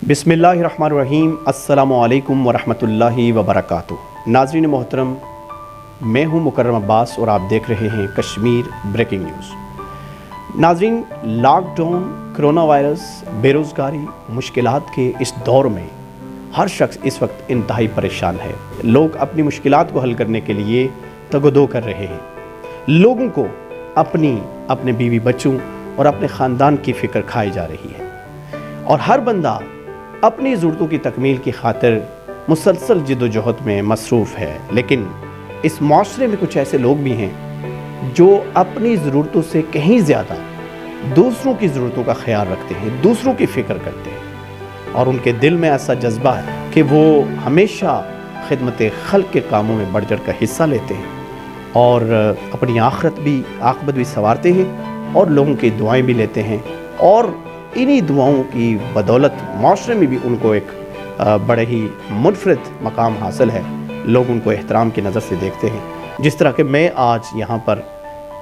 बिस्मिल्लाहिर्रहमानिर्रहीम। अस्सलामु अलैकुम वरहमतुल्लाहि वबरकातुह। नाज़रीन मोहतरम, मैं हूँ मुकर्रम अब्बास और आप देख रहे हैं कश्मीर ब्रेकिंग न्यूज़। नाज़रीन, लॉकडाउन, कोरोना वायरस, बेरोज़गारी, मुश्किलात के इस दौर में हर शख्स इस वक्त इंतहाई परेशान है। लोग अपनी मुश्किलात को हल करने के लिए तगदो कर रहे हैं। लोगों को अपने बीवी बच्चों और अपने ख़ानदान की फ़िक्र खाई जा रही है और हर बंदा अपनी ज़रूरतों की तकमील की खातिर मुसलसल जिद्दोजहद में मसरूफ़ है। लेकिन इस माशरे में कुछ ऐसे लोग भी हैं जो अपनी ज़रूरतों से कहीं ज़्यादा दूसरों की ज़रूरतों का ख्याल रखते हैं, दूसरों की फ़िक्र करते हैं और उनके दिल में ऐसा जज्बा है कि वो हमेशा खिदमत खल्क़ के कामों में बढ़ चढ़ कर हिस्सा लेते हैं और अपनी आखिरत भी संवारते हैं और लोगों की दुआएं भी लेते हैं। और इन्हीं दुआओं की बदौलत माशरे में भी उनको एक बड़े ही मुनफरिद मकाम हासिल है। लोग उनको एहतराम की नज़र से देखते हैं। जिस तरह के मैं आज यहाँ पर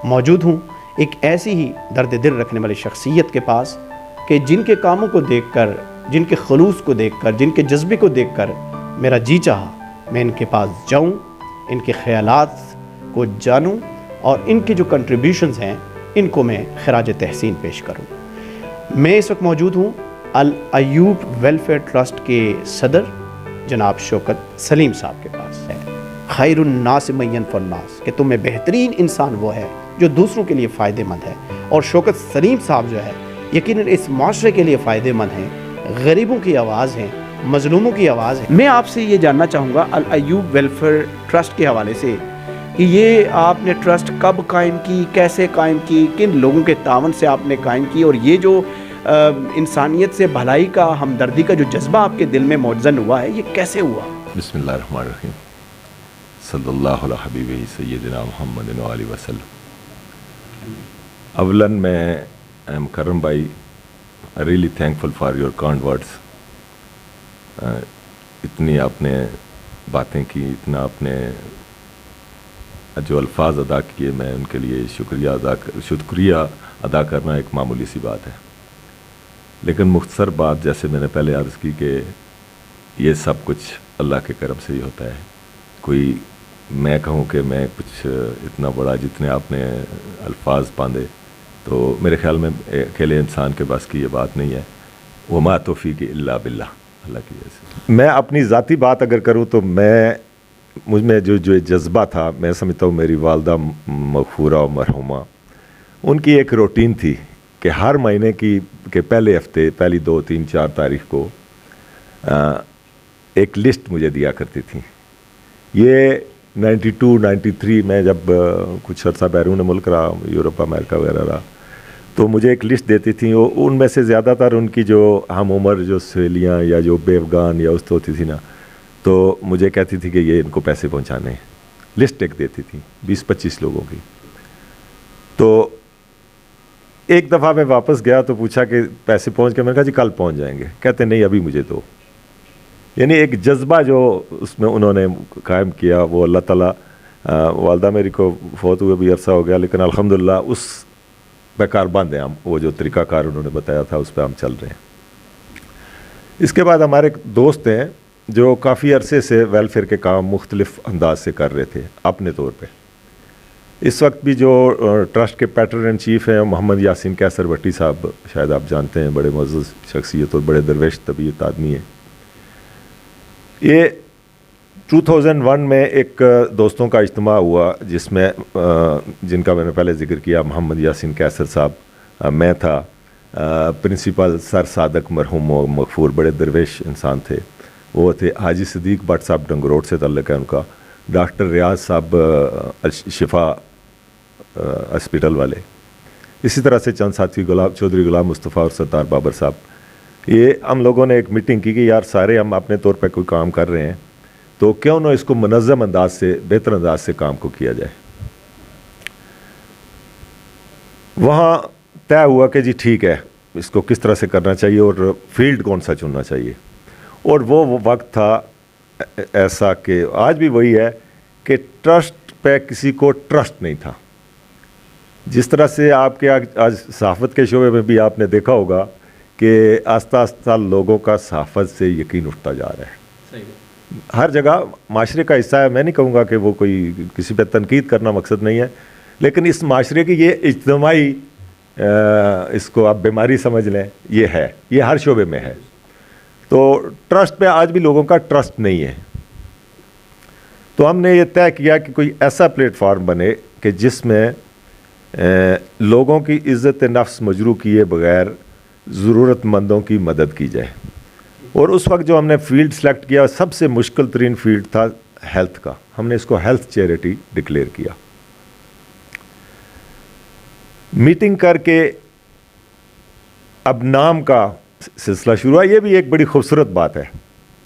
मौजूद हूँ, एक ऐसी ही दर्द दिल रखने वाली शख्सियत के पास कि जिनके कामों को देखकर, जिनके खलूस को देखकर, जिनके जज्बे को देखकर मेरा जी चाहा मैं इनके पास जाऊँ, इनके ख़यालात को जानूँ और इनके जो कंट्रीब्यूशंस हैं इनको मैं खराज तहसीन पेश करूँ। मैं इस वक्त मौजूद हूँ अल अयूब वेलफेयर ट्रस्ट के सदर जनाब शौकत सलीम साहब के पास है। खैरुन नास मय्यन फन्नास, कि तुम में बेहतरीन इंसान वो है जो दूसरों के लिए फ़ायदेमंद है। और शौकत सलीम साहब जो है यकीनन इस माशरे के लिए फ़ायदेमंद हैं, गरीबों की आवाज़ हैं, मज़लूमों की आवाज़ है। मैं आपसे ये जानना चाहूँगा अल अयूब वेलफेयर ट्रस्ट के हवाले से कि ये आपने ट्रस्ट कब कायम की, कैसे कायम की, किन लोगों के तावन से आपने कायम की और ये जो इंसानियत से भलाई का, हमदर्दी का जो जज्बा आपके दिल में मौजन हुआ है, ये कैसे हुआ? बिस्मिल्लाहिर्रहमानिर्रहीम। सल्लल्लाहु अला हबीबिही सय्यदिना मुहम्मदिन व आलिहि वसल्लम। अवलन मैं मुकर्रम भाई, I really thankful for your kind words. इतनी आपने बातें की, इतना आपने जो अल्फाज अदा किए, मैं उनके लिए शुक्रिया अदा करना एक मामूली सी बात है। लेकिन मुख्तसर बात, जैसे मैंने पहले अर्ज़ की कि ये सब कुछ अल्लाह के करम से ही होता है। कोई मैं कहूँ कि मैं कुछ इतना बड़ा, जितने आपने अल्फाज बांधे, तो मेरे ख्याल में अकेले इंसान के बस की ये बात नहीं है। वमा तौफीक़ी इल्ला बिल्लाह, अल्लाह की वजह से। मैं अपनी ज़ाती बात अगर करूँ तो मुझ में जो जज्बा था, मैं समझता हूँ मेरी वालदा मग़फ़ूरा और मरहुमा, उनकी एक रूटीन थी कि हर महीने के पहले हफ्ते, पहली 2, 3, 4 तारीख़ को एक लिस्ट मुझे दिया करती थी। ये 92, 93 में जब कुछ अर्सा बैरून मुल्क रहा, यूरोप अमेरिका वगैरह रहा, तो मुझे एक लिस्ट देती थी। उनमें से ज़्यादातर उनकी जो हम उम्र जो सहेलियाँ या जो बेअफ़गान या उस होती थी ना, तो मुझे कहती थी कि ये इनको पैसे पहुंचाने हैं। लिस्ट एक देती थी 20-25 लोगों की। तो एक दफ़ा मैं वापस गया तो पूछा कि पैसे पहुंच गए? मैंने कहा जी कल पहुंच जाएंगे। कहते नहीं, अभी मुझे दो। यानी एक जज्बा जो उसमें उन्होंने कायम किया, वो अल्लाह ताला, वालदा मेरी को फौत हुए भी अरसा हो गया, लेकिन अल्हम्दुलिल्लाह उस पे कारबंद हैं हम। वो जो तरीक़ाकार उन्होंने बताया था उस पर हम चल रहे हैं। इसके बाद हमारे दोस्त हैं जो काफ़ी अरसे से वेलफेयर के काम मुख्तलिफ़ अंदाज से कर रहे थे अपने तौर पे। इस वक्त भी जो ट्रस्ट के पैटर्न एंड चीफ़ हैं मोहम्मद यासीन कैसर भट्टी साहब, शायद आप जानते हैं, बड़े मुअज़्ज़ज़ शख्सियत और बड़े दरवेश तबीयत आदमी हैं। ये 2001 में एक दोस्तों का इज्तिमा हुआ जिसमें जिनका मैंने पहले ज़िक्र किया, मोहम्मद यासीन कैसर साहब, मैं था, प्रिंसिपल सर सादक मरहूम मग़फ़ूर, बड़े दरवेश इंसान थे। वो थे हाजी सदीक भट्ट साहब, डंगरोट से तल्लुक़ है उनका, डॉक्टर रियाज साहब शिफा हॉस्पिटल वाले, इसी तरह से चंद साथी, चौधरी गुलाम मुस्तफ़ा और सरदार बाबर साहब। ये हम लोगों ने एक मीटिंग की कि यार सारे हम अपने तौर पे कोई काम कर रहे हैं तो क्यों ना इसको मुनज़्ज़म अंदाज से, बेहतर अंदाज से काम को किया जाए। वहाँ तय हुआ कि जी ठीक है, इसको किस तरह से करना चाहिए और फील्ड कौन सा चुनना चाहिए। और वो वक्त था ऐसा कि आज भी वही है कि ट्रस्ट पे किसी को ट्रस्ट नहीं था। जिस तरह से आपके आज सहाफ़त के शोबे में भी आपने देखा होगा کہ آہستہ آہستہ لوگوں کا صحافت سے یقین اٹھتا جا رہا ہے. ہر جگہ معاشرے کا حصہ ہے. میں نہیں کہوں گا کہ وہ کوئی کسی پہ تنقید کرنا مقصد نہیں ہے, لیکن اس معاشرے کی یہ اجتماعی اس کو آپ بیماری سمجھ لیں, یہ ہے, یہ ہر شعبے میں ہے. تو ٹرسٹ پہ آج بھی لوگوں کا ٹرسٹ نہیں ہے. تو ہم نے یہ طے کیا کہ کوئی ایسا پلیٹ فارم بنے کہ جس میں لوگوں کی عزت نفس مجروح کیے بغیر ضرورت مندوں کی مدد کی جائے. اور اس وقت جو ہم نے فیلڈ سلیکٹ کیا, سب سے مشکل ترین فیلڈ تھا ہیلتھ کا. ہم نے اس کو ہیلتھ چیریٹی ڈکلیئر کیا. میٹنگ کر کے اب نام کا سلسلہ شروع ہوا. یہ بھی ایک بڑی خوبصورت بات ہے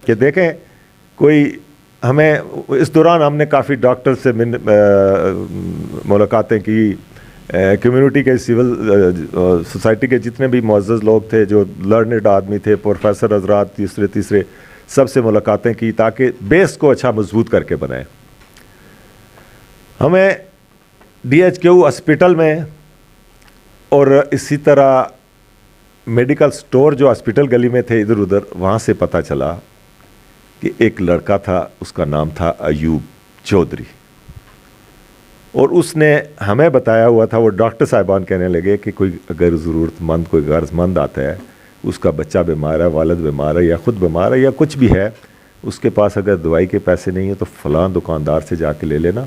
کہ دیکھیں, کوئی ہمیں اس دوران ہم نے کافی ڈاکٹر سے ملاقاتیں کی, کمیونٹی کے سول سوسائٹی کے جتنے بھی معزز لوگ تھے, جو لرنڈ آدمی تھے, پروفیسر حضرات تیسرے سب سے ملاقاتیں کی تاکہ بیس کو اچھا مضبوط کر کے بنائیں. ہمیں DHQ ہاسپٹل میں اور اسی طرح میڈیکل سٹور جو ہاسپٹل گلی میں تھے ادھر ادھر, وہاں سے پتہ چلا کہ ایک لڑکا تھا, اس کا نام تھا ایوب چودھری, اور اس نے ہمیں بتایا ہوا تھا. وہ ڈاکٹر صاحبان کہنے لگے کہ کوئی اگر ضرورت مند, کوئی غرض مند آتا ہے, اس کا بچہ بیمار ہے, والد بیمار ہے, یا خود بیمار ہے, یا کچھ بھی ہے, اس کے پاس اگر دوائی کے پیسے نہیں ہیں تو فلاں دکاندار سے جا کے لے لینا,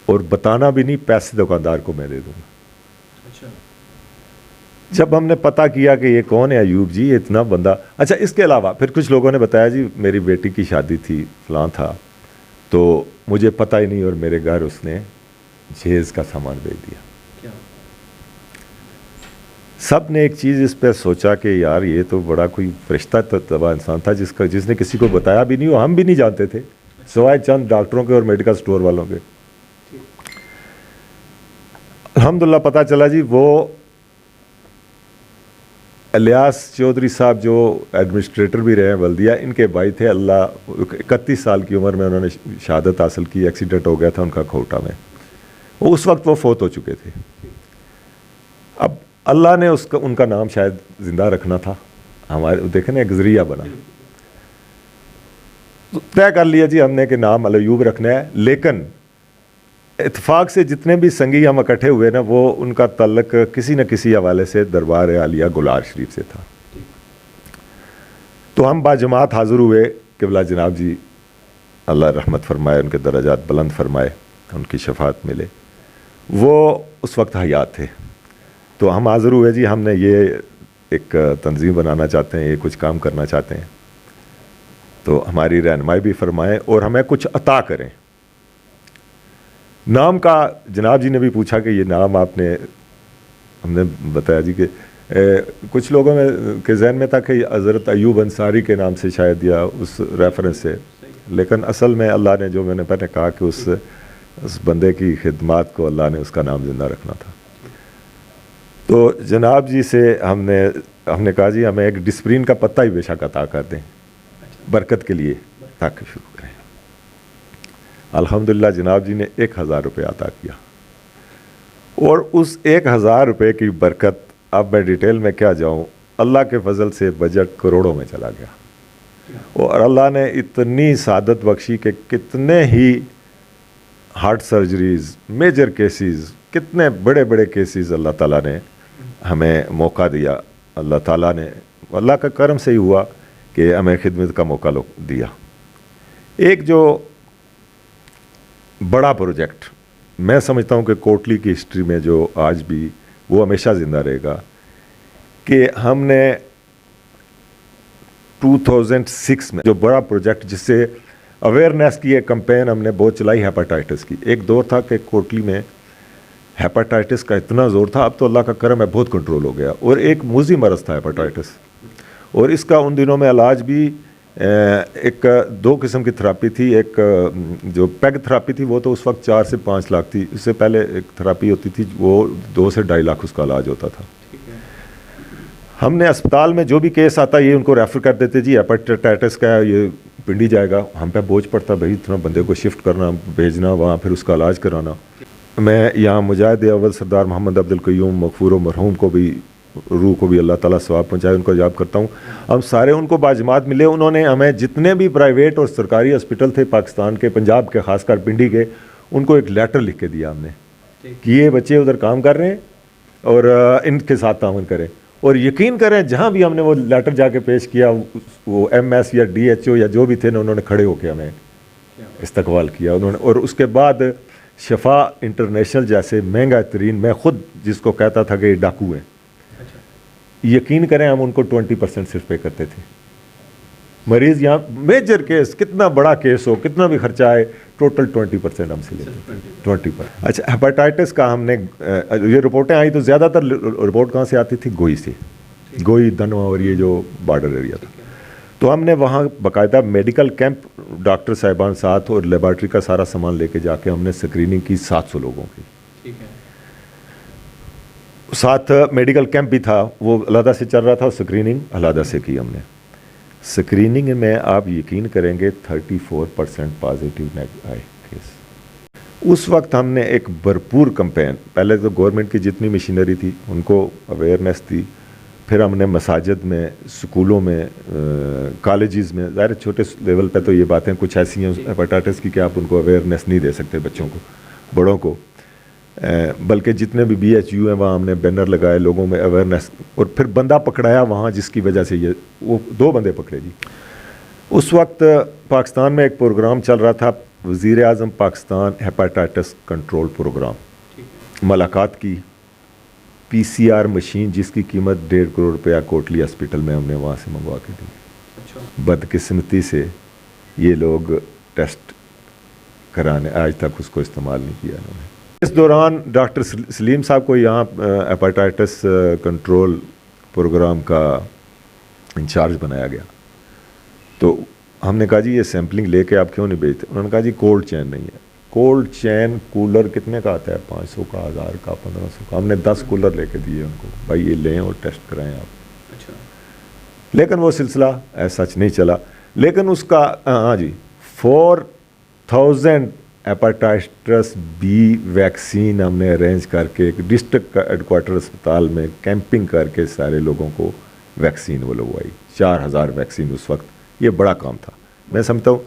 اور بتانا بھی نہیں, پیسے دکاندار کو میں دے دوں گا. جب ہم نے پتہ کیا کہ یہ کون ہے ایوب جی, یہ اتنا بندہ. اچھا, اس کے علاوہ پھر کچھ لوگوں نے بتایا جی میری بیٹی کی شادی تھی, فلاں تھا, تو مجھے پتہ ہی نہیں, اور میرے گھر اس نے جہیز کا سامان بھیج دیا. سب نے ایک چیز اس پہ سوچا کہ یار یہ تو بڑا کوئی فرشتہ طبع انسان تھا جس نے کسی کو بتایا بھی نہیں, ہم بھی نہیں جانتے تھے سوائے چند ڈاکٹروں کے اور میڈیکل سٹور والوں کے. الحمدللہ پتہ چلا جی وہ الیاس چودھری صاحب جو ایڈمنسٹریٹر بھی رہے ہیں بلدیہ, ان کے بھائی تھے. اللہ 31 سال کی عمر میں انہوں نے شہادت حاصل کی. ایکسیڈنٹ ہو گیا تھا ان کا کھوٹا میں, اس وقت وہ فوت ہو چکے تھے. اب اللہ نے ان کا نام شاید زندہ رکھنا تھا, ہمارے دیکھیں نا ایک ذریعہ بنا. طے کر لیا جی ہم نے کہ نام ایوب رکھنا ہے. لیکن اتفاق سے جتنے بھی سنگی ہم اکٹھے ہوئے نا, وہ ان کا تعلق کسی نہ کسی حوالے سے دربار عالیہ گلار شریف سے تھا. تو ہم باجماعت حاضر ہوئے. قبلہ جناب جی اللہ رحمت فرمائے, ان کے درجات بلند فرمائے, ان کی شفاعت ملے. وہ اس وقت حیات تھے. تو ہم حاضر ہوئے جی, ہم نے یہ ایک تنظیم بنانا چاہتے ہیں, یہ کچھ کام کرنا چاہتے ہیں, تو ہماری رہنمائی بھی فرمائیں اور ہمیں کچھ عطا کریں. نام کا جناب جی نے بھی پوچھا کہ یہ نام آپ نے, ہم نے بتایا جی کہ کچھ لوگوں میں کے ذہن میں تھا کہ حضرت ایوب انصاری کے نام سے شاید, یا اس ریفرنس سے, لیکن اصل میں اللہ نے, جو میں نے پہلے کہا کہ اس بندے کی خدمات کو اللہ نے اس کا نام زندہ رکھنا تھا. تو جناب جی سے ہم نے کہا جی ہمیں ایک ڈسپرین کا پتہ ہی بے شک عطا کر دیں برکت کے لیے تاکہ شروع کریں. الحمدللہ جناب جی نے 1000 روپے عطا کیا, اور اس 1000 روپے کی برکت, اب میں ڈیٹیل میں کیا جاؤں, اللہ کے فضل سے بجٹ کروڑوں میں چلا گیا. اور اللہ نے اتنی سعادت بخشی کہ کتنے ہی ہارٹ سرجریز, میجر کیسز, کتنے بڑے بڑے کیسز اللہ تعالیٰ نے ہمیں موقع دیا. اللہ تعالیٰ نے, اللہ کا کرم سے ہی ہوا کہ ہمیں خدمت کا موقع دیا. ایک جو بڑا پروجیکٹ میں سمجھتا ہوں کہ کوٹلی کی ہسٹری میں جو آج بھی وہ ہمیشہ زندہ رہے گا, کہ ہم نے 2006 میں جو بڑا پروجیکٹ جس سے اویئرنیس کی ایک کمپین ہم نے بہت چلائی ہیپاٹائٹس کی. ایک دور تھا کہ کوٹلی میں ہیپاٹائٹس کا اتنا زور تھا, اب تو اللہ کا کرم ہے بہت کنٹرول ہو گیا, اور ایک موذی مرض تھا ہیپاٹائٹس, اور اس کا ان دنوں میں علاج بھی ایک 2 قسم کی تھراپی تھی. ایک جو پیگ تھراپی تھی وہ تو اس وقت 4 سے 5 لاکھ تھی. اس سے پہلے ایک تھراپی ہوتی تھی وہ 2 سے 2.5 لاکھ اس کا علاج ہوتا تھا. ہم نے اسپتال میں جو بھی کیس آتا یہ ان کو ریفر کر دیتے, جی ہیپاٹائٹس کا ہے, یہ پنڈی جائے گا. ہم پہ بوجھ پڑتا بھائی اتنا بندے کو شفٹ کرنا, بھیجنا وہاں, پھر اس کا علاج کرانا. میں یہاں مجاہد اول سردار محمد عبد القیوم مغفور و مرحوم کو بھی روح کو بھی اللہ تعالیٰ ثواب پہنچائے, ان کو یاد کرتا ہوں. ہم سارے ان کو باجماعت ملے. انہوں نے ہمیں جتنے بھی پرائیویٹ اور سرکاری ہاسپٹل تھے پاکستان کے, پنجاب کے خاص کر پنڈی کے, ان کو ایک لیٹر لکھ کے دیا ہم نے کہ یہ بچے ادھر کام کر رہے ہیں اور ان کے ساتھ تعاون کریں. اور یقین کریں جہاں بھی ہم نے وہ لیٹر جا کے پیش کیا, وہ ایم ایس یا ڈی ایچ او یا جو بھی تھے نا, انہوں نے کھڑے ہو کے ہمیں استقبال کیا انہوں نے. اور اس کے بعد شفا انٹرنیشنل جیسے مہنگا ترین, میں خود جس کو کہتا تھا کہ یہ ڈاکو ہیں, یقین کریں ہم ان کو 20% صرف پے کرتے تھے. مریض یہاں میجر کیس, کتنا بڑا کیس ہو, کتنا بھی خرچہ آئے, ٹوٹل 20% ہم سے لیتے تھے. 20%. اچھا, ہیپاٹائٹس کا ہم نے یہ رپورٹیں آئی تو زیادہ تر رپورٹ کہاں سے آتی تھی؟ گوئی سے, گوئی, دھنوا اور یہ جو بارڈر ایریا تھا. تو ہم نے وہاں باقاعدہ میڈیکل کیمپ, ڈاکٹر صاحبان ساتھ اور لیبارٹری کا سارا سامان لے کے جا کے ہم نے اسکریننگ کی 700 لوگوں کی. ساتھ میڈیکل کیمپ بھی تھا, وہ علیحدہ سے چل رہا تھا, اسکریننگ علیحدہ سے کی ہم نے. اسکریننگ میں آپ یقین کریں گے 34% پازیٹیو آئے کیس. اس وقت ہم نے ایک بھرپور کمپین, پہلے تو گورنمنٹ کی جتنی مشینری تھی ان کو اویئرنیس دی, پھر ہم نے مساجد میں, اسکولوں میں, کالجز میں, ظاہر چھوٹے لیول پہ تو یہ باتیں کچھ ایسی ہیں ہیپاٹائٹس کی کہ آپ ان کو اویئرنیس نہیں دے سکتے بچوں کو, بڑوں کو, بلکہ جتنے بھی بی ایچ یو ہیں وہاں ہم نے بینر لگائے, لوگوں میں اویئرنیس. اور پھر بندہ پکڑایا وہاں جس کی وجہ سے وہ 2 بندے پکڑے جی. اس وقت پاکستان میں ایک پروگرام چل رہا تھا, وزیر اعظم پاکستان ہیپاٹائٹس کنٹرول پروگرام. ملاقات کی, پی سی آر مشین جس کی قیمت 1.5 کروڑ روپیہ کوٹلی ہاسپٹل میں ہم نے وہاں سے منگوا کے دی. بدقسمتی سے یہ لوگ ٹیسٹ کرانے آج تک اس کو استعمال نہیں کیا انہوں نے. اس دوران ڈاکٹر سلیم صاحب کو یہاں ہیپاٹائٹس کنٹرول پروگرام کا انچارج بنایا گیا. تو ہم نے کہا جی یہ سیمپلنگ لے کے آپ کیوں نہیں بھیجتے؟ انہوں نے کہا جی کولڈ چین نہیں ہے. کولڈ چین کولر کتنے کا آتا ہے؟ 500 کا, 1000 کا, 1500 کا. ہم نے 10 کولر لے کے دیے ان کو, بھائی یہ لیں اور ٹیسٹ کرائیں آپ. لیکن وہ سلسلہ ایسا سچ نہیں چلا. لیکن اس کا ہاں جی 4000 ہیپاٹائٹس بی ویکسین ہم نے ارینج کر کے ایک ڈسٹرکٹ ہیڈ کوارٹر اسپتال میں کیمپنگ کر کے سارے لوگوں کو ویکسین وہ لگوائی. 4000 ویکسین اس وقت. یہ بڑا کام تھا, میں سمجھتا ہوں.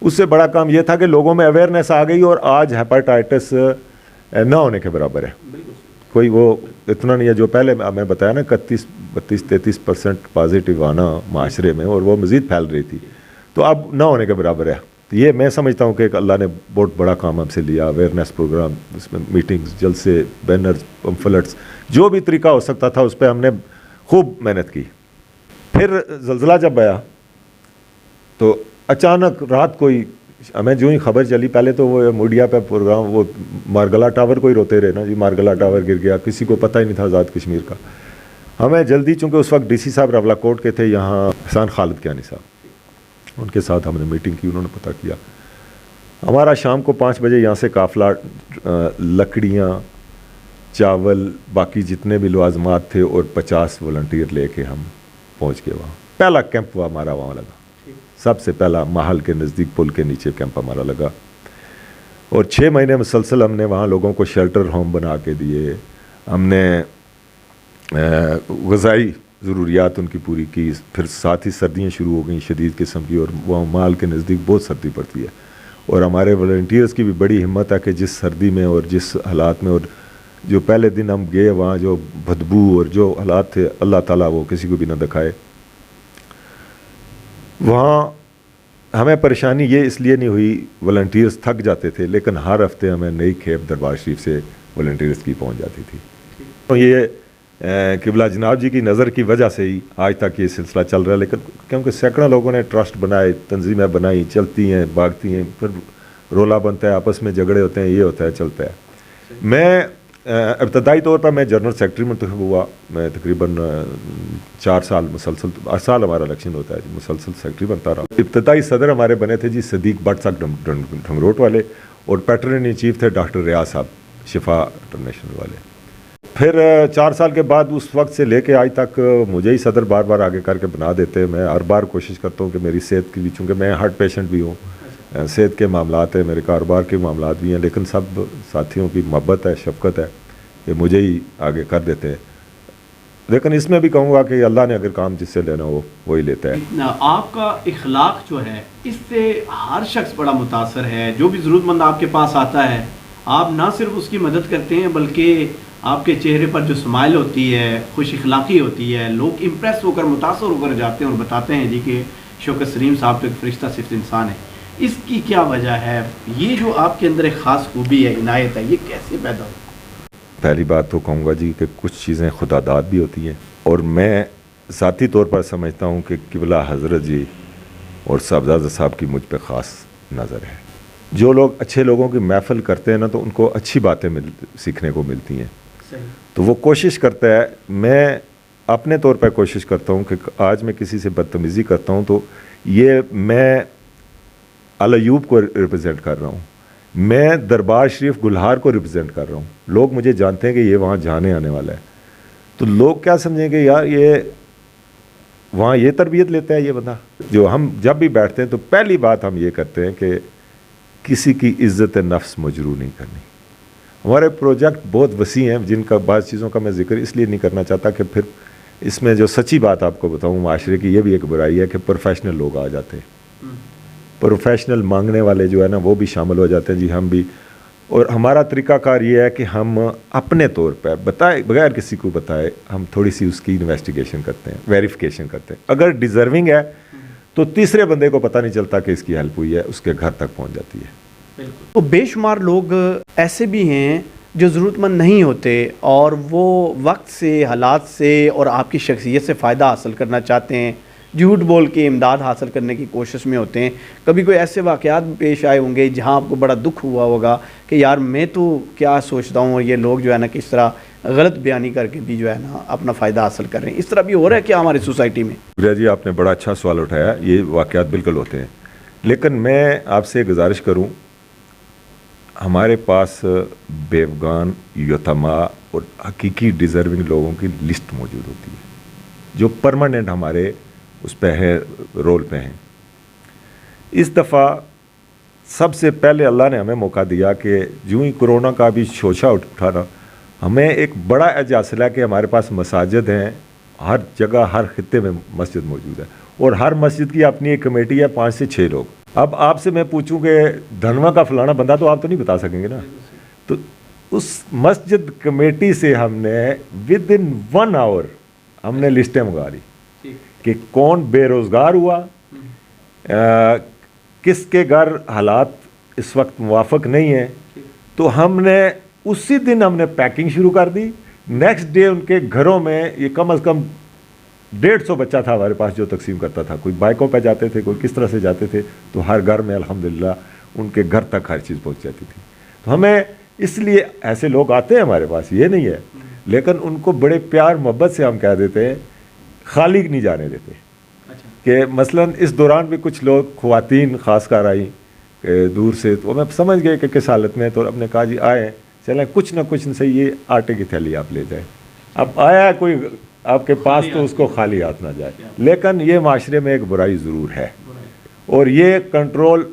اس سے بڑا کام یہ تھا کہ لوگوں میں اویئرنیس آ گئی, اور آج ہیپاٹائٹس نہ ہونے کے برابر ہے. کوئی وہ اتنا نہیں ہے جو پہلے میں بتایا نا 31-33% پازیٹیو آنا معاشرے میں, اور وہ مزید پھیل رہی تھی, تو اب نہ ہونے کے برابر ہے. تو یہ میں سمجھتا ہوں کہ اللہ نے بہت بڑا کام ہم سے لیا. اویئرنیس پروگرام, اس میں میٹنگز, جلسے, بینرز, پمفلٹس, جو بھی طریقہ ہو سکتا تھا اس پہ ہم نے خوب محنت کی. پھر زلزلہ جب آیا تو اچانک رات کوئی ہمیں جو ہی خبر چلی, پہلے تو وہ میڈیا پہ پروگرام, وہ مارگلا ٹاور کو ہی روتے رہے نا جی, مارگلا ٹاور گر گیا, کسی کو پتہ ہی نہیں تھا آزاد کشمیر کا. ہمیں جلدی, چونکہ اس وقت ڈی سی صاحب راولہ کوٹ کے تھے یہاں, حسان خالد کیانی صاحب, ان کے ساتھ ہم نے میٹنگ کی, انہوں نے پتہ کیا. ہمارا شام کو 5 بجے یہاں سے قافلہ لکڑیاں, چاول, باقی جتنے بھی لوازمات تھے, اور 50 والنٹیئر لے کے ہم پہنچ گئے وہاں. پہلا کیمپ ہوا ہمارا وہاں لگا, سب سے پہلا محل کے نزدیک پل کے نیچے کیمپ ہمارا لگا. اور 6 مہینے مسلسل ہم نے وہاں لوگوں کو شیلٹر ہوم بنا کے دیے. ہم نے غذائی ضروریات ان کی پوری کی. پھر ساتھ ہی سردیاں شروع ہو گئیں شدید قسم کی, اور وہاں محل کے نزدیک بہت سردی پڑتی ہے. اور ہمارے والنٹیئرس کی بھی بڑی ہمت ہے کہ جس سردی میں اور جس حالات میں, اور جو پہلے دن ہم گئے وہاں جو بدبو اور جو حالات تھے, اللہ تعالیٰ وہ کسی کو بھی نہ دکھائے. وہاں ہمیں پریشانی یہ اس لیے نہیں ہوئی, والنٹیئرس تھک جاتے تھے, لیکن ہر ہفتے ہمیں نئی کھیپ دربار شریف سے والنٹیئرس کی پہنچ جاتی تھی. تو یہ قبلہ جناب جی کی نظر کی وجہ سے ہی آج تک یہ سلسلہ چل رہا ہے. لیکن کیونکہ سینکڑوں لوگوں نے ٹرسٹ بنائے, تنظیمیں بنائی, چلتی ہیں, بھاگتی ہیں, پھر رولا بنتا ہے, آپس میں جھگڑے ہوتے ہیں, یہ ہوتا ہے, چلتا ہے. میں ابتدائی طور پر میں جنرل سیکرٹری منتخب ہوا. میں تقریباً 4 سال مسلسل, 8 سال ہمارا الیکشن ہوتا ہے, مسلسل سیکرٹری بنتا رہا. ابتدائی صدر ہمارے بنے تھے جی صدیق بٹ صاحب ڈھنگروٹ والے, اور پیٹرن ان چیف تھے ڈاکٹر ریاض صاحب شفا انٹرنیشنل والے. پھر 4 سال کے بعد اس وقت سے لے کے آج تک مجھے ہی صدر بار بار آگے کر کے بنا دیتے. میں ہر بار کوشش کرتا ہوں کہ میری صحت کی بھی, چونکہ میں ہارٹ پیشنٹ بھی ہوں, صحت کے معاملات ہیں, میرے کاروبار کے معاملات بھی ہیں, لیکن سب ساتھیوں کی محبت ہے, شفقت ہے کہ مجھے ہی آگے کر دیتے ہیں. لیکن اس میں بھی کہوں گا کہ اللہ نے اگر کام جس سے لینا ہو وہی لیتا ہے. آپ کا اخلاق جو ہے اس سے ہر شخص بڑا متاثر ہے. جو بھی ضرورت مند آپ کے پاس آتا ہے آپ نہ صرف اس کی مدد کرتے ہیں بلکہ آپ کے چہرے پر جو اسمائل ہوتی ہے, خوش اخلاقی ہوتی ہے, لوگ امپریس ہو کر متاثر ہو کر جاتے ہیں اور بتاتے ہیں جی کہ شوکت سلیم صاحب تو ایک فرشتہ صرف انسان ہے. اس کی کیا وجہ ہے؟ یہ جو آپ کے اندر ایک خاص خوبی ہے, عنایت ہے, یہ کیسے پیدا ہو؟ پہلی بات تو کہوں گا جی کہ کچھ چیزیں خدا داد بھی ہوتی ہیں, اور میں ذاتی طور پر سمجھتا ہوں کہ قبلہ حضرت جی اور صاحبزادہ صاحب کی مجھ پہ خاص نظر ہے. جو لوگ اچھے لوگوں کی محفل کرتے ہیں نا تو ان کو اچھی باتیں سیکھنے کو ملتی ہیں. تو وہ کوشش کرتا ہے, میں اپنے طور پہ کوشش کرتا ہوں کہ آج میں کسی سے بدتمیزی کرتا ہوں تو یہ میں الایوب کو ریپرزینٹ کر رہا ہوں, میں دربار شریف گلہار کو ریپرزینٹ کر رہا ہوں. لوگ مجھے جانتے ہیں کہ یہ وہاں جانے آنے والا ہے, تو لوگ کیا سمجھیں گے یار یہ وہاں یہ تربیت لیتا ہے یہ بندہ. جو ہم جب بھی بیٹھتے ہیں تو پہلی بات ہم یہ کرتے ہیں کہ کسی کی عزت نفس مجروح نہیں کرنی. ہمارے پروجیکٹ بہت وسیع ہیں جن کا بعض چیزوں کا میں ذکر اس لیے نہیں کرنا چاہتا کہ پھر اس میں جو سچی بات آپ کو بتاؤں, معاشرے کی یہ بھی ایک برائی ہے کہ پروفیشنل لوگ آ جاتے ہیں, پروفیشنل مانگنے والے جو ہے نا وہ بھی شامل ہو جاتے ہیں. جی ہم بھی, اور ہمارا طریقہ کار یہ ہے کہ ہم اپنے طور پہ بتائے بغیر کسی کو بتائے ہم تھوڑی سی اس کی انویسٹیگیشن کرتے ہیں, ویریفیکیشن کرتے ہیں. اگر ڈیزرونگ ہے تو تیسرے بندے کو پتہ نہیں چلتا کہ اس کی ہیلپ ہوئی ہے, اس کے گھر تک پہنچ جاتی ہے. تو بے شمار لوگ ایسے بھی ہیں جو ضرورت مند نہیں ہوتے اور وہ وقت سے, حالات سے اور آپ کی شخصیت سے فائدہ حاصل کرنا چاہتے ہیں, جھوٹ بول کے امداد حاصل کرنے کی کوشش میں ہوتے ہیں. کبھی کوئی ایسے واقعات پیش آئے ہوں گے جہاں آپ کو بڑا دکھ ہوا ہوگا کہ یار میں تو کیا سوچتا ہوں اور یہ لوگ جو ہے نا کس طرح غلط بیانی کر کے بھی جو ہے نا اپنا فائدہ حاصل کر رہے ہیں. اس طرح بھی ہو رہا ہے کیا ہماری سوسائٹی میں؟ جی آپ نے بڑا اچھا سوال اٹھایا. یہ واقعات بالکل ہوتے ہیں, لیکن میں آپ سے گزارش کروں, ہمارے پاس بیوگان, یتما اور حقیقی ڈیزرونگ لوگوں کی لسٹ موجود ہوتی ہے جو پرماننٹ ہمارے اس پہ ہے, رول پہ ہیں. اس دفعہ سب سے پہلے اللہ نے ہمیں موقع دیا کہ جو ہی کرونا کا بھی شوشہ اٹھا نا, ہمیں ایک بڑا اعزاز حاصل ہے کہ ہمارے پاس مساجد ہیں ہر جگہ, ہر خطے میں مسجد موجود ہے, اور ہر مسجد کی اپنی ایک کمیٹی ہے 5 سے 6 لوگ. اب آپ سے میں پوچھوں کہ دھنوا کا فلانا بندہ, تو آپ تو نہیں بتا سکیں گے نا. تو اس مسجد کمیٹی سے ہم نے ود ان 1 آور ہم نے لسٹیں منگا لی کہ کون بے روزگار ہوا, کس کے گھر حالات اس وقت موافق نہیں ہیں. تو ہم نے اسی دن ہم نے پیکنگ شروع کر دی. نیکسٹ ڈے ان کے گھروں میں یہ کم از کم 150 بچہ تھا ہمارے پاس جو تقسیم کرتا تھا. کوئی بائکوں پہ جاتے تھے, کوئی کس طرح سے جاتے تھے, تو ہر گھر میں الحمدللہ ان کے گھر تک ہر چیز پہنچ جاتی تھی. تو ہمیں اس لیے ایسے لوگ آتے ہیں ہمارے پاس, یہ نہیں ہے, لیکن ان کو بڑے پیار محبت سے ہم کہہ دیتے ہیں, خالی نہیں جانے دیتے. کہ مثلا اس دوران بھی کچھ لوگ خواتین خاص کر آئیں دور سے, تو میں سمجھ گئے کہ کس حالت میں, تو ہم نے کہا جی آئیں چلیں کچھ نہ کچھ سے یہ آٹے کی تھیلی آپ لے جائیں. اب آیا ہے کوئی آپ کے پاس تو اس کو خالی ہاتھ نہ جائے. لیکن یہ معاشرے میں ایک برائی ضرور ہے, اور یہ کنٹرول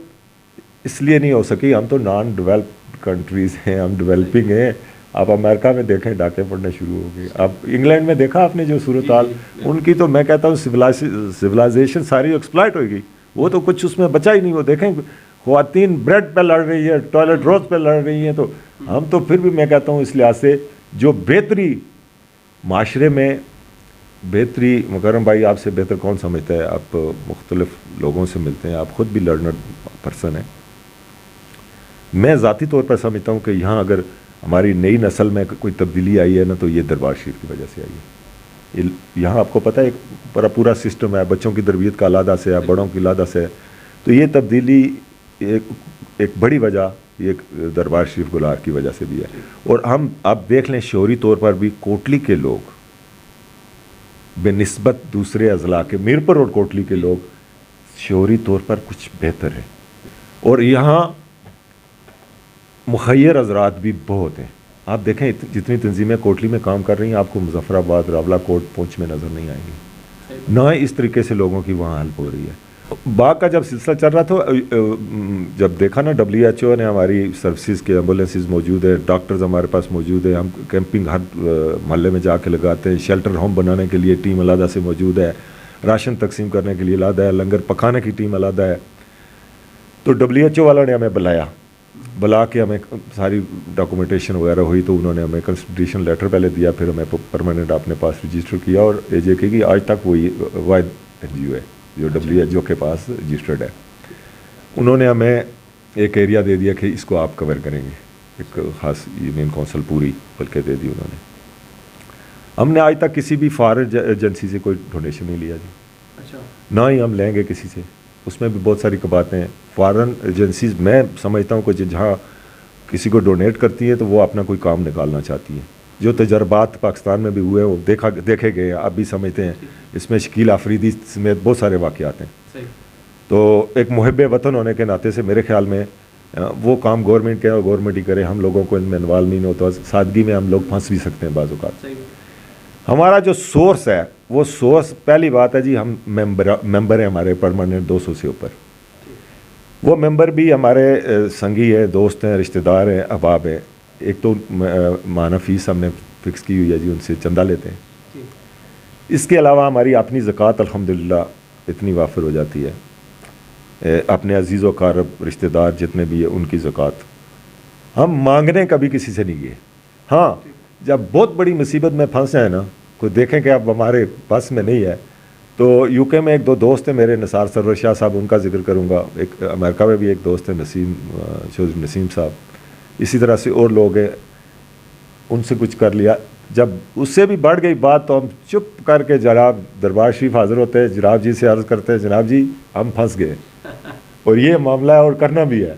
اس لیے نہیں ہو سکی, ہم تو نان ڈیولپڈ کنٹریز ہیں, ہم ڈیولپنگ ہیں. آپ امریکہ میں دیکھیں ڈاکے پڑنے شروع ہو گئے, اب انگلینڈ میں دیکھا آپ نے جو صورتحال ان کی, تو میں کہتا ہوں سویلائزیشن ساری ایکسپلائٹ ہوئے گی, وہ تو کچھ اس میں بچا ہی نہیں. وہ دیکھیں خواتین بریڈ پہ لڑ رہی ہے, ٹوائلٹ روز پہ لڑ رہی ہیں, تو ہم تو پھر بھی میں کہتا ہوں اس لحاظ سے جو بہتری معاشرے میں بہتری, مکرم بھائی آپ سے بہتر کون سمجھتا ہے, آپ مختلف لوگوں سے ملتے ہیں, آپ خود بھی لرنر پرسن ہیں. میں ذاتی طور پر سمجھتا ہوں کہ یہاں اگر ہماری نئی نسل میں کوئی تبدیلی آئی ہے نا, تو یہ دربار شریف کی وجہ سے آئی ہے. یہاں آپ کو پتہ ہے ایک پورا سسٹم ہے, بچوں کی تربیت کا علیحدہ سے ہے, بڑوں کی علیحدہ سے ہے. تو یہ تبدیلی ایک بڑی وجہ یہ دربار شریف گلہار کی وجہ سے بھی ہے. اور ہم آپ دیکھ لیں شعوری طور پر بھی کوٹلی کے لوگ بے نسبت دوسرے اضلاع کے, میرپور روڈ کوٹلی کے لوگ شعوری طور پر کچھ بہتر ہیں, اور یہاں مخیر حضرات بھی بہت ہیں. آپ دیکھیں جتنی تنظیمیں کوٹلی میں کام کر رہی ہیں, آپ کو مظفر آباد, راولہ کوٹ, پونچھ میں نظر نہیں آئیں گی. نہ اس طریقے سے لوگوں کی وہاں ہیلپ ہو رہی ہے. बाग का जब सिलसिला चल रहा था, जब देखा ना WHO ने हमारी सर्विसेज के एम्बुलेंसेज मौजूद है, डॉक्टर्स हमारे पास मौजूद है, हम कैंपिंग हर मोहल्ले में जाके लगाते हैं, शेल्टर होम बनाने के लिए टीम अलहदा से मौजूद है, राशन तकसीम करने के लिए अलहदा है, लंगर पकाने की टीम अलहदा है। तो WHO वालों ने हमें बुला के हमें सारी डॉक्यूमेंटेशन वगैरह हुई, तो उन्होंने हमें कंसल्टेशन लेटर पहले दिया, फिर हमें परमानेंट अपने पास रजिस्टर किया, और AJK की आज तक वही वाहिद NGO है जो WHO के पास रजिस्टर्ड है। उन्होंने हमें एक एरिया दे दिया कि इसको आप कवर करेंगे, एक ख़ास यूनियन काउंसिल पूरी बल्कि दे दी उन्होंने। हमने आज तक किसी भी फॉरेन एजेंसी से कोई डोनेशन नहीं लिया जी। अच्छा। ना ही हम लेंगे किसी से, उसमें भी बहुत सारी बातें हैं। फॉरेन एजेंसीज मैं समझता हूँ कि जहाँ किसी को डोनेट करती है तो वो अपना कोई काम निकालना चाहती है। जो तजर्बात पाकिस्तान में भी हुए वो देखे गए, आप भी समझते हैं, इसमें शकील आफरीदी समेत बहुत सारे वाक़यात हैं। तो एक मुहिब वतन होने के नाते से मेरे ख्याल में वो काम गवर्नमेंट के और गवर्नमेंट ही करे, हम लोगों को इनमें इन्वॉल्व नहीं होता। सादगी में हम लोग फंस भी सकते हैं बाज़ औक़ात। हमारा जो सोर्स है वो सोर्स, पहली बात है जी, हम मेंबर हैं हमारे परमानेंट 200 से ऊपर। वो मेंबर भी हमारे संगी है, दोस्त हैं, रिश्तेदार हैं, अहबाब हैं। एक तो माना फीस हमने फिक्स की हुई है जी, उनसे चंदा लेते हैं। इसके अलावा हमारी अपनी ज़कात अल्हम्दुलिल्लाह इतनी वाफिर हो जाती है, अपने अजीज़ व कारब रिश्तेदार जितने भी है उनकी ज़कात हम मांगने कभी किसी से नहीं गए। हाँ, जब बहुत बड़ी मुसीबत में फंस जाए ना, कोई देखें कि अब हमारे पास में नहीं है, तो UK में एक दो दोस्त हैं मेरे, निसार सरवर शाह साहब, उनका जिक्र करूँगा। एक अमेरिका में भी एक दोस्त है चौधरी नसीम साहब, इसी तरह से और लोग हैं, उनसे कुछ कर लिया। जब उससे भी बढ़ गई बात तो हम चुप करके जनाब दरबार शरीफ हाज़िर होते हैं, जनाब जी से अर्ज़ करते हैं, जनाब जी हम फंस गए और ये मामला है और करना भी है।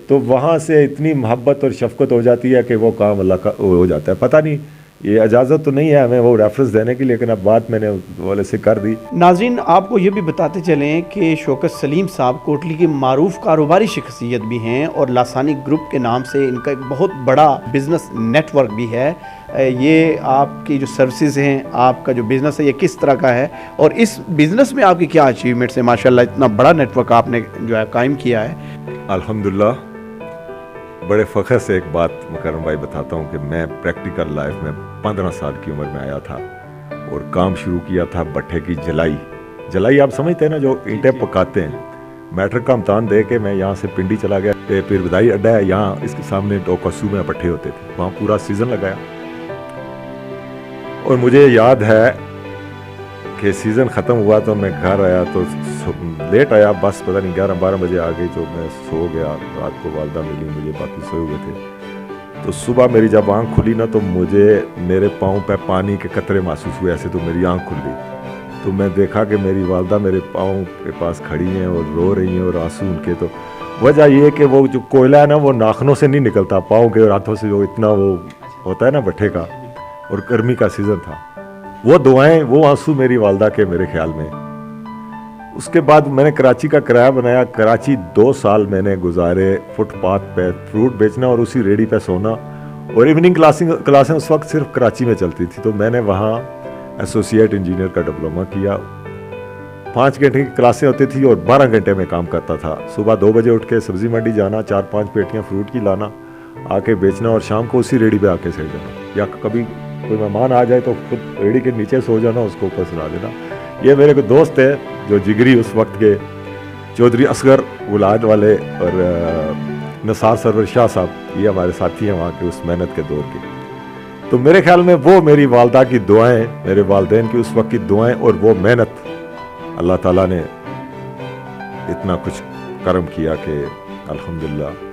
तो वहाँ से इतनी मोहब्बत और शफ़क़त हो जाती है कि वो काम अल्लाह का हो जाता है। पता नहीं, ये इजाज़त तो नहीं है हमें वो रेफरेंस देने की, लेकिन अब बात मैंने वाले से कर दी। नाज़रीन, आपको ये भी बताते चलें कि शौकत सलीम साहब कोटली के मारूफ कारोबारी शख्सियत भी हैं और लासानी ग्रुप के नाम से इनका एक बहुत बड़ा बिज़नेस नेटवर्क भी है। ये आपकी जो सर्विसेज हैं, आपका जो बिज़नेस है, ये किस तरह का है और इस बिज़नेस में आपकी क्या अचीवमेंट्स हैं? माशाल्लाह इतना बड़ा नेटवर्क आपने जो है कायम किया है। अल्हम्दुलिल्लाह, बड़े फ़ख्र से एक बात मुकर्रम भाई बताता हूँ कि मैं प्रैक्टिकल लाइफ में 15 साल की उम्र में आया था और काम शुरू किया था भट्ठे की जलाई आप समझते हैं ना, जो ईंटें पकाते हैं। मैट्रिक का इम्तहान दे के मैं यहाँ से पिंडी चला गया, फिर बधाई अड्डा है यहाँ, इसके सामने टोकसू में भट्ठे होते थे, वहाँ पूरा सीज़न लगाया। और मुझे याद है कि सीज़न ख़त्म हुआ तो मैं घर आया तो लेट आया, बस पता नहीं 11-12 बजे आ गई, तो मैं सो गया। रात को वालदा मिली मुझे, बाकी सोए हुए थे। तो सुबह मेरी जब आँख खुली ना, तो मुझे मेरे पाँव पे पानी के कतरे महसूस हुए, ऐसे तो मेरी आँख खुल गई। तो मैं देखा कि मेरी वालदा मेरे पाँव के पास खड़ी हैं और रो रही हैं और आंसू उनके। तो वजह ये कि वो जो कोयला है ना, वो नाखनों से नहीं निकलता, पाँव के और हाथों से जो इतना वो होता है ना भट्ठे का, और गर्मी का सीज़न था। वो दुआएं, वो आंसू मेरी वालदा के मेरे ख्याल में। उसके बाद मैंने कराची का किराया बनाया। कराची 2 साल मैंने गुजारे फुटपाथ पे फ्रूट बेचना और उसी रेडी पे सोना, और इवनिंग क्लासें उस वक्त सिर्फ कराची में चलती थी। तो मैंने वहाँ एसोसिएट इंजीनियर का डिप्लोमा किया। 5 घंटे की क्लासें होती थी और 12 घंटे में काम करता था। सुबह 2 बजे उठ के सब्ज़ी मंडी जाना, 4-5 पेटियाँ फ्रूट की लाना, आके बेचना, और शाम को उसी रेडी पे आके सो जाना, या कभी कोई मेहमान आ जाए तो खुद रेडी के नीचे सो जाना, उसको ऊपर सुला देना। ये मेरे को दोस्त है जो जिगरी उस वक्त के चौधरी असगर उलाद वाले और निसार सरवर शाह साहब, ये हमारे साथी हैं वहाँ के उस मेहनत के दौर के। तो मेरे ख्याल में वो मेरी वालदा की दुआएं, मेरे वालदैन की उस वक्त की दुआएं और वो मेहनत, अल्लाह ताला ने इतना कुछ करम किया कि अल्हम्दुलिल्लाह।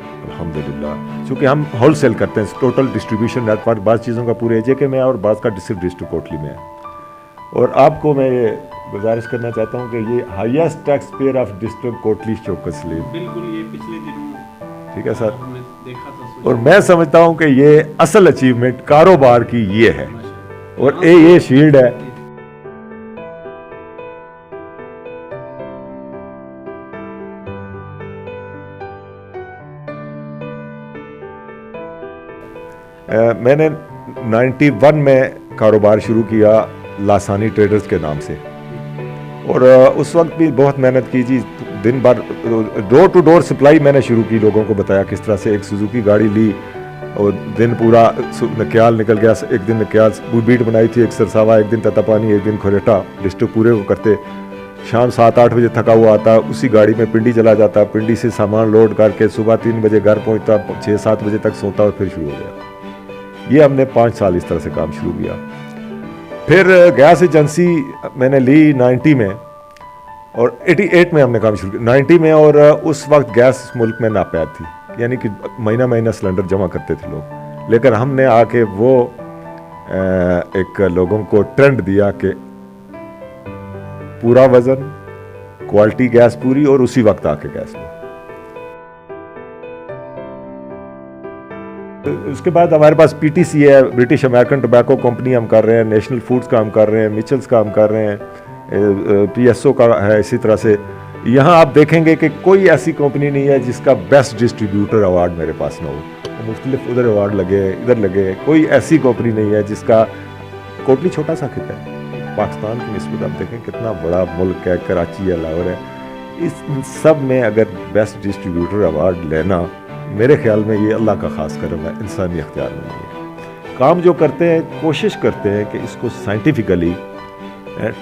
चूँकि हम होल सेल करते हैं, टोटल डिस्ट्रीब्यूशन नेटवर्क बाज़ चीज़ों का पूरे AJK में है और बाज़ का सिर्फ डिस्ट्रिक्ट कोटली में है। और आपको मैं ये गुजारिश करना चाहता हूँ कि ये highest tax payer of district Kotli Shaukat Salim, बिल्कुल ये पिछले दिनों, ठीक है सर, देखा था। और मैं समझता हूँ कि ये असल अचीवमेंट कारोबार की ये है, और ये शील्ड है। मैंने 91 में कारोबार शुरू किया लासानी ट्रेडर्स के नाम से, और उस वक्त भी बहुत मेहनत की जी। दिन भर डोर टू डोर सप्लाई मैंने शुरू की, लोगों को बताया किस तरह से। एक सुजुकी गाड़ी ली और दिन पूरा नक्याल निकल गया, एक दिन नक्याल बीट बनाई थी, एक सरसावा, एक दिन ततापानी, एक दिन खोरेटा, लिस्ट पूरे को करते। शाम 7-8 बजे थका हुआ आता, उसी गाड़ी में पिंडी चला जाता, पिंडी से सामान लोड करके सुबह 3 बजे घर पहुंचता, 6-7 बजे तक सोता और फिर शुरू हो गया। ये हमने 5 साल इस तरह से काम शुरू किया। फिर गैस एजेंसी मैंने ली 90 में और 88 में हमने काम शुरू किया 90 में। और उस वक्त गैस मुल्क में नापैद थी, यानी कि महीना सिलेंडर जमा करते थे लोग। लेकिन हमने आके वो एक लोगों को ट्रेंड दिया कि पूरा वजन, क्वालिटी गैस पूरी, और उसी वक्त आके गैस लो। उसके बाद हमारे पास पीटीसी है, ब्रिटिश अमेरिकन टोबैको कंपनी हम कर रहे हैं, नेशनल फूड्स का हम कर रहे हैं, मिचल्स का हम कर रहे हैं, पीएसओ का है। इसी तरह से यहाँ आप देखेंगे कि कोई ऐसी कंपनी नहीं है जिसका बेस्ट डिस्ट्रीब्यूटर अवार्ड मेरे पास ना हो। मुख्तलिफ उधर अवार्ड लगे, इधर लगे, कोई ऐसी कंपनी नहीं है जिसका। कोटली छोटा सा खिता है, पाकिस्तान की निस्बत आप देखें कितना बड़ा मुल्क है, कराची है, लाहौर है, इस सब में अगर बेस्ट डिस्ट्रीब्यूटर अवार्ड लेना, मेरे ख्याल में ये अल्लाह का ख़ास करम है, इंसानी इख्तियार में नहीं है। काम जो करते हैं, कोशिश करते हैं कि इसको साइंटिफिकली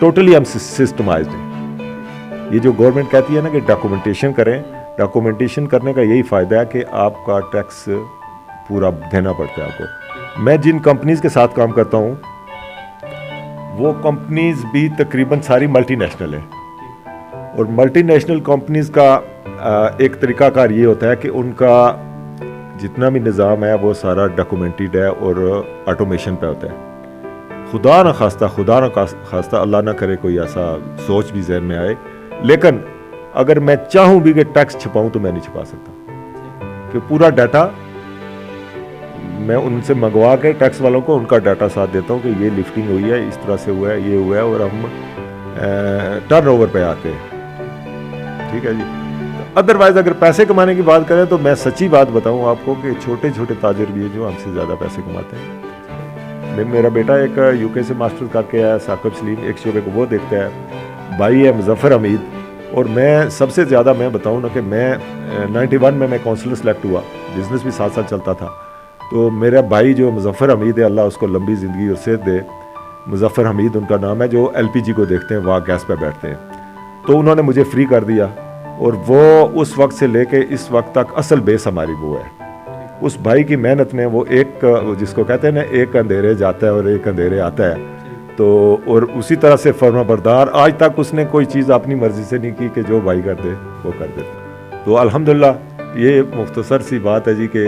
टोटली हम सिस्टमाइज्ड हैं। ये जो गवर्नमेंट कहती है ना कि डॉक्यूमेंटेशन करें, डॉक्यूमेंटेशन करने का यही फ़ायदा है कि आपका टैक्स पूरा देना पड़ता है आपको। मैं जिन कंपनीज़ के साथ काम करता हूँ वो कंपनीज़ भी तकरीबन सारी मल्टीनेशनल है, और मल्टीनेशनल कंपनीज़ का एक तरीकाकार ये होता है कि उनका जितना भी निज़ाम है वो सारा डॉक्यूमेंटेड है और ऑटोमेशन पे होता है। खुदा न खास्ता अल्लाह ना करे कोई ऐसा सोच भी जहन में आए, लेकिन अगर मैं चाहूँ भी कि टैक्स छुपाऊँ तो मैं नहीं छुपा सकता, कि पूरा डाटा मैं उनसे मंगवा के टैक्स वालों को उनका डाटा साथ देता हूँ कि ये लिफ्टिंग हुई है, इस तरह से हुआ है, ये हुआ है, और हम टर्नओवर पे आते हैं। ठीक है जी। अदरवाइज अगर पैसे कमाने की बात करें तो मैं सच्ची बात बताऊं आपको कि छोटे छोटे ताजिर भी है जो हमसे ज़्यादा पैसे कमाते हैं। मेरा बेटा एक यूके से मास्टर करके आया, साकिब सलीम, एक शोबे को वो देखता है, भाई है मुजफ्फर हमीद। और मैं सबसे ज़्यादा मैं बताऊं ना कि मैं 91 में मैं काउंसलर सेलेक्ट हुआ, बिज़नेस भी साथ साथ चलता था। तो मेरा भाई जो मुजफ्फर हमीद है, अल्लाह उसको लंबी ज़िंदगी और सेहत दे, मुजफ्फर हमीद उनका नाम है, जो LPG को देखते हैं, वहाँ गैस पे बैठते हैं। तो उन्होंने मुझे फ्री कर दिया, और वो उस वक्त से लेके इस वक्त तक असल बेस हमारी वो है। उस भाई की मेहनत ने वो एक, जिसको कहते हैं ना, एक अंधेरे जाता है और एक अंधेरे आता है, तो और उसी तरह से फर्माबरदार, आज तक उसने कोई चीज़ अपनी मर्ज़ी से नहीं की कि जो भाई कर दे वो कर दे। तो अल्हम्दुलिल्लाह ये मुख्तसर सी बात है जी कि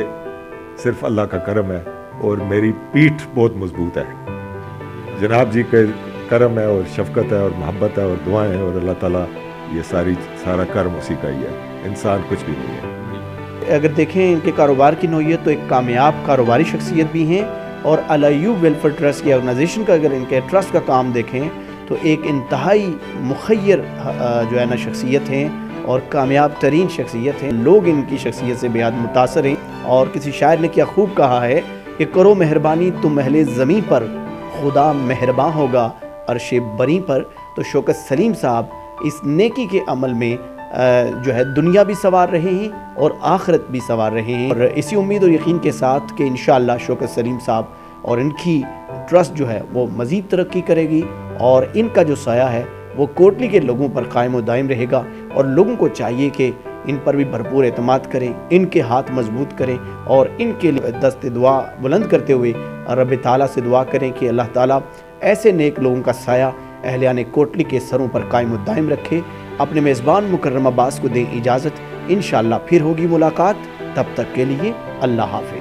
सिर्फ अल्लाह का करम है और मेरी पीठ बहुत मजबूत है। जनाब जी के करम है और शफकत है और मोहब्बत है और दुआएं हैं, और अल्लाह ताला ये सारा कर्म उसी का ही है, इंसान कुछ भी नहीं है। अगर देखें इनके कारोबार की नौइयत तो एक कामयाब कारोबारी शख्सियत भी हैं, और अल अय्यूब वेलफेयर ट्रस्ट की ऑर्गेनाइजेशन का अगर इनके ट्रस्ट का काम देखें तो एक इंतहाई मुखय्यर जो है ना शख्सियत हैं और कामयाब तरीन शख्सियत हैं। लोग इनकी शख्सियत से बेहद मुतासर हैं, और किसी शायर ने क्या खूब कहा है कि करो मेहरबानी तुम अहले ज़मीं पर, खुदा मेहरबान होगा अर्शे बरी पर। तो शौकत सलीम साहब इस नेकी के अमल में जो है दुनिया भी सवार रहे हैं और आखिरत भी सवार रहे हैं, और इसी उम्मीद और यकीन के साथ कि इंशाअल्लाह शौकत सलीम साहब और इनकी ट्रस्ट जो है वो मज़ीद तरक्की करेगी, और इनका जो साया है वो कोटली के लोगों पर कायम व दायम रहेगा। और लोगों को चाहिए कि इन पर भी भरपूर एतमाद करें, इनके हाथ मजबूत करें, और इनके लिए दस्ते दुआ बुलंद करते हुए रब ताला से दुआ करें कि अल्लाह ताला ऐसे नेक लोगों का साया अहलियान कोटली के सरों पर कायम व दायम रखे। अपने मेज़बान मुकर्रम अब्बास को दें इजाज़त, इंशाअल्लाह फिर होगी मुलाकात, तब तक के लिए अल्लाह हाफ़िज़।